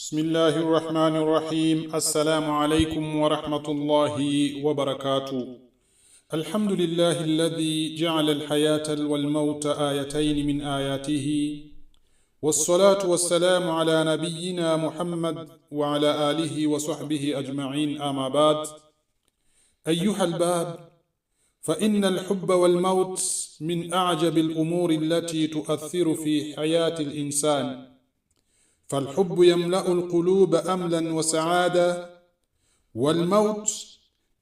بسم الله الرحمن الرحيم. السلام عليكم ورحمة الله وبركاته. الحمد لله الذي جعل الحياة والموت آيتين من آياته، والصلاة والسلام على نبينا محمد وعلى آله وصحبه أجمعين، أما بعد. أيها الباب، فإن الحب والموت من أعجب الأمور التي تؤثر في حياة الإنسان، فالحب يملأ القلوب أملا وسعادة، والموت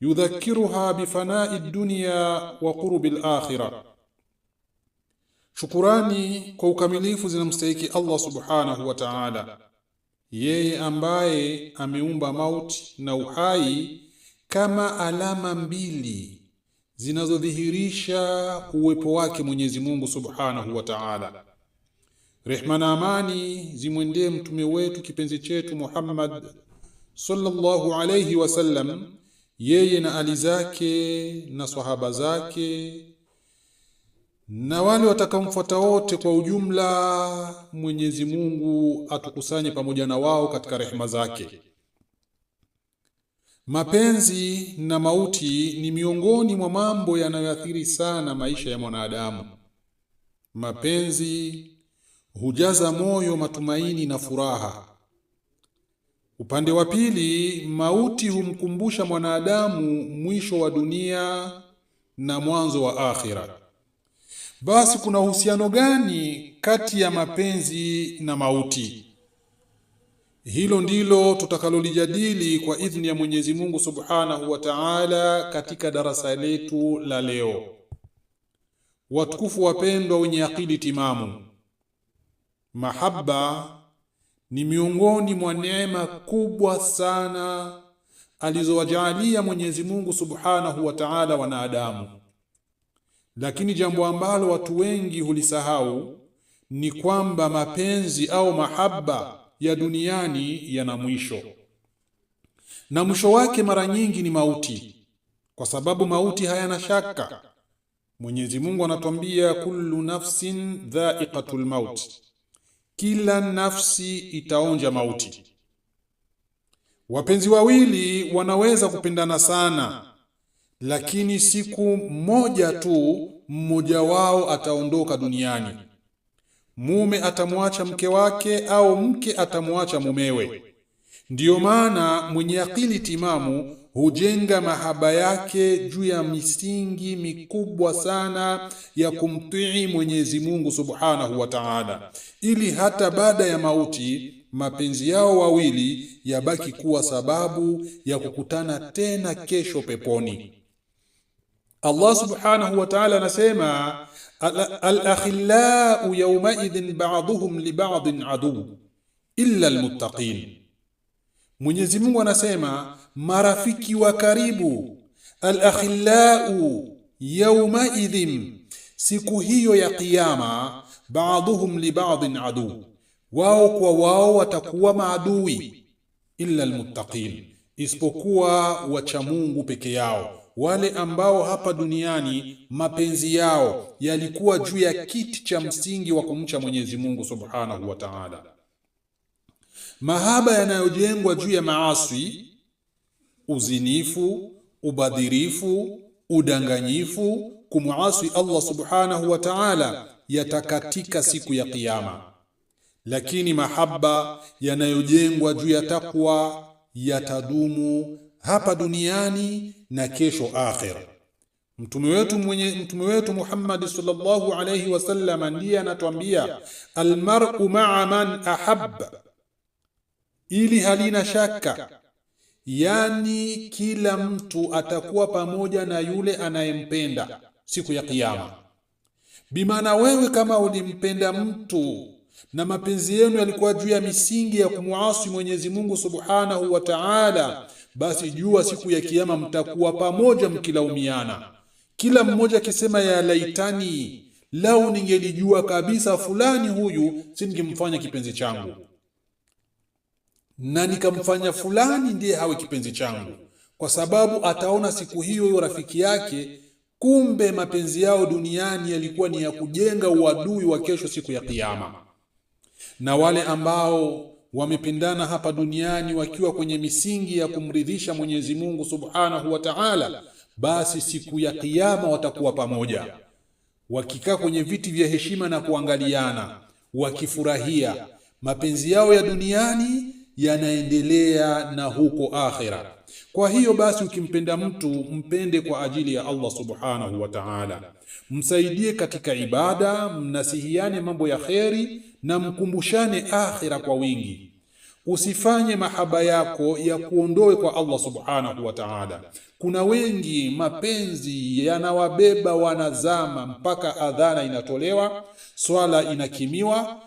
يذكرها بفناء الدنيا وقرب الآخرة. Shukurani kwa ukamilifu zinamstahiki Allah subhanahu wa ta'ala, yeye ambaye ameumba mauti na uhai kama alama mbili zinazodhihirisha uwepo wake Mwenyezi Mungu subhanahu wa ta'ala. Rehma na amani zimwendee mtume wetu kipenzi chetu Muhammad sallallahu alayhi wasallam, yeye na ali zake na sahaba zake na wale watakaomfuata wote kwa ujumla. Mwenyezi Mungu atukusanye pamoja na wao katika rehema zake. Mapenzi na mauti ni miongoni mwa mambo yanayoathiri sana maisha ya mwanadamu. Mapenzi hujaza moyo matumaini na furaha. Upande wa pili, mauti humkumbusha mwanadamu mwisho wa dunia na mwanzo wa akhira. Basi kuna uhusiano gani kati ya mapenzi na mauti? Hilo ndilo tutakalolijadili kwa idhni ya Mwenyezi Mungu subhanahu wa ta'ala katika darasa letu la leo. Watukufu wapendwa wenye akili timamu, mahaba ni miongoni mwa neema kubwa sana alizowajalia Mwenyezi Mungu subhanahu wa ta'ala wanadamu. Lakini jambo ambalo watu wengi hulisahau ni kwamba mapenzi au mahaba ya duniani yana mwisho, na mwisho wake mara nyingi ni mauti, kwa sababu mauti hayana shaka. Mwenyezi Mungu anatuambia, kullu nafsin dha'iqatul maut, kila nafsi itaonja mauti. Wapenzi wawili wanaweza kupendana sana, lakini siku moja tu mmoja wao ataondoka duniani. Mume atamwacha mke wake au mke atamwacha mumewe. Ndiyo maana mwenye akili timamu hujenga mahaba yake juu ya misingi mikubwa sana ya kumtii Mwenyezi Mungu subhanahu wa ta'ala, ili hata baada ya mauti mapenzi yao wawili yabaki kuwa sababu ya kukutana tena kesho peponi. Allah subhanahu wa ta'ala anasema, al-akhillau yawmaidhin ba'dhuhum li ba'dhin adu illa al-muttaqin. Mwenyezi Mungu anasema marafiki wa karibu, al-akhillau yawmaidhin, siku hiyo ya kiyama, ba'dhuhum li ba'dhin adu, wao kwa wao watakuwa maadui, illa al-muttaqin, isipokuwa wacha Mungu peke yao, wale ambao hapa duniani mapenzi yao yalikuwa juu ya kiti cha msingi wa kumcha Mwenyezi Mungu subhanahu wa ta'ala. Mahaba yanayojengwa juu ya maasi, uzinifu, ubadhirifu, udanganyifu, kumuasi Allah subhanahu wa ta'ala yatakatika siku ya kiyama. Lakini mahaba yanayojengwa juu ya takwa yatadumu hapa duniani na kesho akhira. Mtume wetu Muhammad sallallahu alayhi wasallam ndiye anatuambia, almar'u ma'a man ahabba, ili halina shaka, yani kila mtu atakuwa pamoja na yule anayempenda siku ya kiyama. Bimaana wewe kama ulimpenda mtu na mapenzi yenu yalikuwa juu ya misingi ya kumuasi Mwenyezi Mungu subhanahu wa ta'ala, basi jua siku ya kiyama mtakuwa pamoja mkilaumiana, kila mmoja akisema, ya laitani, lau ningelijua kabisa fulani huyu singemfanya kipenzi changu, na nikamfanya fulani ndiye hawe kipenzi changu. Kwa sababu ataona siku hiyo rafiki yake, kumbe mapenzi yao duniani yalikuwa ni ya kujenga uadui wa kesho siku ya kiyama. Na wale ambao wamependana hapa duniani wakiwa kwenye misingi ya kumridhisha Mwenyezi Mungu Subhanahu wa Ta'ala, basi siku ya Kiyama watakuwa pamoja, wakikaa kwenye viti vya heshima na kuangaliana, wakifurahia. Mapenzi yao ya duniani yanaendelea na huko akhira. Kwa hiyo basi, ukimpenda mtu mpende kwa ajili ya Allah Subhanahu wa Ta'ala, msaidie katika ibada, mnasihiane mambo ya kheri na mkumbushane akhira kwa wingi. Usifanye mahaba yako ya kuondoe kwa Allah Subhanahu wa Ta'ala. Kuna wengi mapenzi yanawabeba, wanazama mpaka adhana inatolewa, swala inakimiwa,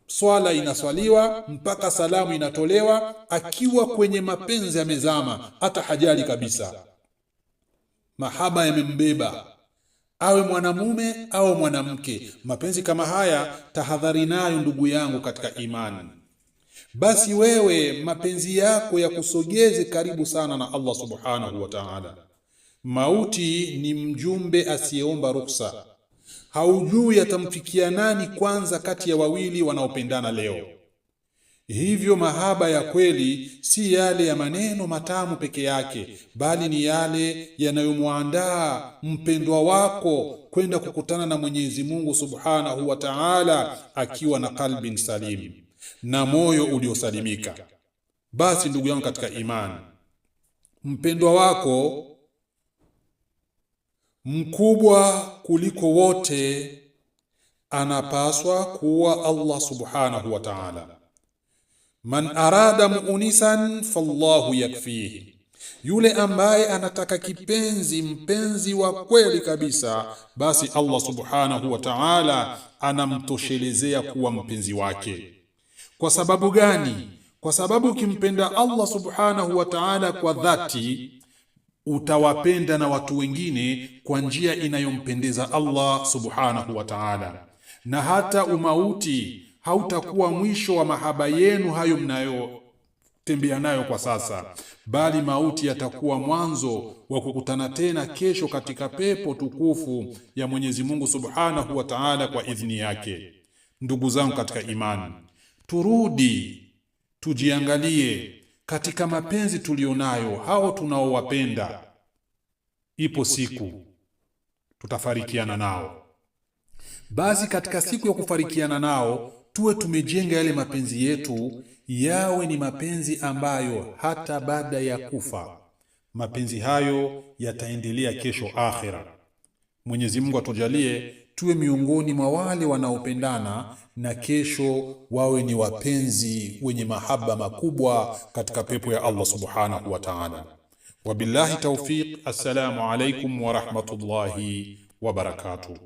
swala inaswaliwa, mpaka salamu inatolewa, akiwa kwenye mapenzi yamezama, hata hajali kabisa. Mahaba yamembeba, awe mwanamume au mwanamke. Mapenzi kama haya tahadhari nayo ndugu yangu katika imani. Basi wewe mapenzi yako ya kusogeze karibu sana na Allah Subhanahu wa Ta'ala. Mauti ni mjumbe asiyeomba ruksa. Haujui atamfikia nani kwanza kati ya wawili wanaopendana leo. Hivyo mahaba ya kweli si yale ya maneno matamu peke yake, bali ni yale yanayomwandaa mpendwa wako kwenda kukutana na Mwenyezi Mungu Subhanahu wa Ta'ala akiwa na kalbin salim, na moyo uliosalimika. Basi ndugu yangu katika imani, mpendwa wako mkubwa kuliko wote anapaswa kuwa Allah Subhanahu wa Ta'ala. Man arada muunisan fallahu yakfihi, yule ambaye anataka kipenzi, mpenzi wa kweli kabisa, basi Allah Subhanahu wa Ta'ala anamtoshelezea kuwa mpenzi wake. Kwa sababu gani? Kwa sababu ukimpenda Allah Subhanahu wa Ta'ala kwa dhati, utawapenda na watu wengine kwa njia inayompendeza Allah Subhanahu wa Ta'ala, na hata umauti hautakuwa mwisho wa mahaba yenu hayo mnayotembea nayo kwa sasa, bali mauti yatakuwa mwanzo wa kukutana tena kesho katika pepo tukufu ya Mwenyezi Mungu Subhanahu wa Ta'ala kwa idhini yake. Ndugu zangu katika imani, turudi tujiangalie katika mapenzi tulionayo, hao tunaowapenda. Ipo siku tutafarikiana nao. Basi katika siku ya kufarikiana nao, tuwe tumejenga yale mapenzi yetu yawe ni mapenzi ambayo hata baada ya kufa mapenzi hayo yataendelea kesho akhira. Mwenyezi Mungu atujalie tuwe miongoni mwa wale wanaopendana na kesho wawe ni wapenzi wenye mahaba makubwa katika pepo ya Allah Subhanahu wa Ta'ala. Wabillahi tawfiq. Assalamu alaikum wa rahmatullahi wa barakatuh.